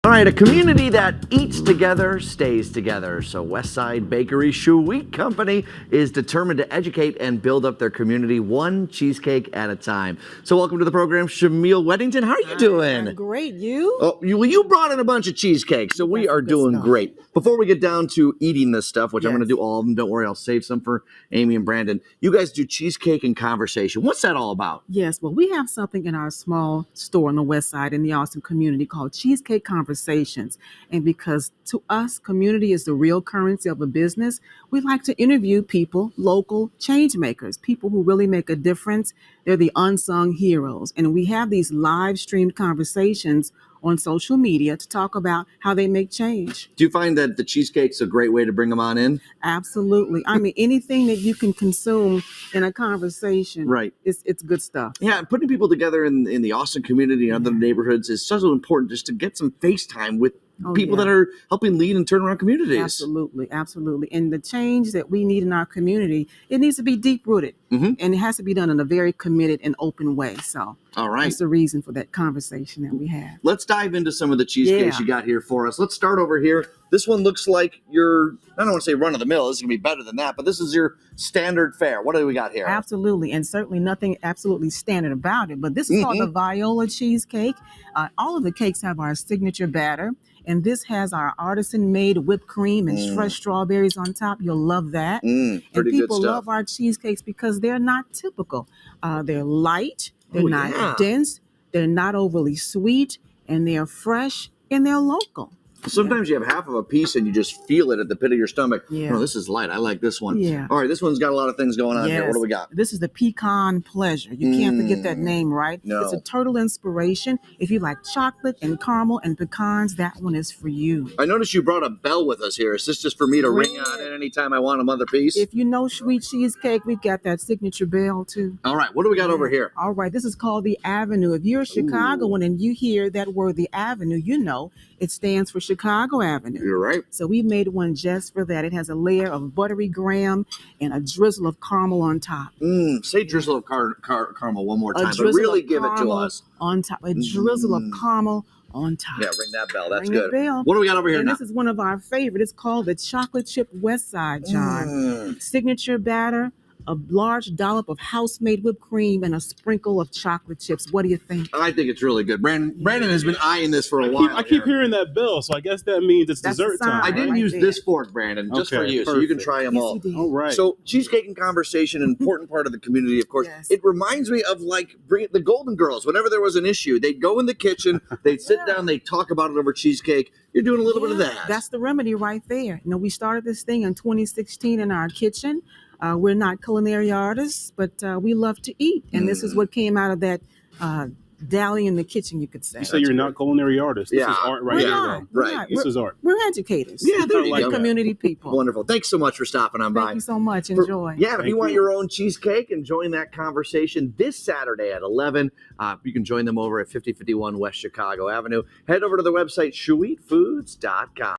All right, a community that eats together stays together. So Westside Bakery Schweet Company is determined to educate and build up their community one cheesecake at a time. So welcome to the program, Shamil Weddington. How are you doing? I'm great. You? Oh, you brought in a bunch of cheesecakes, so we are doing great. Before we get down to eating this stuff, which I'm going to do all of them, don't worry, I'll save some for Amy and Brandon. You guys do cheesecake and conversation. What's that all about? Yes. Well, we have something in our small store on the west side in the Austin community called Cheesecake Conversations. And because to us, community is the real currency of a business, we like to interview people, local change makers, people who really make a difference. They're the unsung heroes. And we have these live streamed conversations on social media to talk about how they make change. Do you find that the cheesecake's a great way to bring them on in? Absolutely. I mean, anything that you can consume in a conversation, right? It's good stuff. Yeah, putting people together in the Austin community and other neighborhoods is so important just to get some FaceTime with people that are helping lead and turn around communities. Absolutely, absolutely. And the change that we need in our community, it needs to be deep rooted, and it has to be done in a very committed and open way. So, all right, that's the reason for that conversation that we have. Let's dive into some of the cheesecakes you got here for us. Let's start over here. This one looks like your, I don't want to say run of the mill. This is gonna be better than that, but this is your standard fare. What do we got here? Absolutely, and certainly nothing absolutely standard about it. But this is called the Viola cheesecake. All of the cakes have our signature batter. And this has our artisan-made whipped cream and fresh strawberries on top. You'll love that. And people love our cheesecakes because they're not typical. They're light, they're not dense, they're not overly sweet, and they're fresh, and they're local. Sometimes you have half of a piece and you just feel it at the pit of your stomach. No, this is light. I like this one. All right, this one's got a lot of things going on here. What do we got? This is the Pecan Pleasure. You can't forget that name, right? No. It's a total inspiration. If you like chocolate and caramel and pecans, that one is for you. I noticed you brought a bell with us here. Is this just for me to ring on it anytime I want another piece? If you know Schweet Cheesecake, we've got that signature bell too. All right, what do we got over here? All right, this is called the Avenue. If you're a Chicagoan and you hear that word, the Avenue, you know it stands for Chicago Avenue. You're right. So we made one just for that. It has a layer of buttery graham and a drizzle of caramel on top. Say drizzle of caramel one more time, but really give it to us. On top, a drizzle of caramel on top. Yeah, ring that bell. That's ring good. The bell. What do we got over here now? This is one of our favorites. It's called the Chocolate Chip West Side, John. Signature batter, a large dollop of house-made whipped cream, and a sprinkle of chocolate chips. What do you think? I think it's really good. Brandon has been eyeing this for a while. I keep hearing that bell, so I guess that means it's dessert time. I didn't use this fork, Brandon, just for you, so you can try them all. All right. So cheesecake and conversation, an important part of the community, of course. It reminds me of the Golden Girls. Whenever there was an issue, they'd go in the kitchen, they'd sit down, they'd talk about it over cheesecake. You're doing a little bit of that. That's the remedy right there. You know, we started this thing in 2016 in our kitchen. We're not culinary artists, but we love to eat. And this is what came out of that dally in the kitchen, you could say. You say you're not culinary artists. This is art right now. Right. This is art. We're educators. Yeah, there you go. Community people. Wonderful. Thanks so much for stopping on by. Thank you so much. Enjoy. If you want your own cheesecake and join that conversation this Saturday at 11, you can join them over at 5051 West Chicago Avenue. Head over to the website, schweetfoods.com.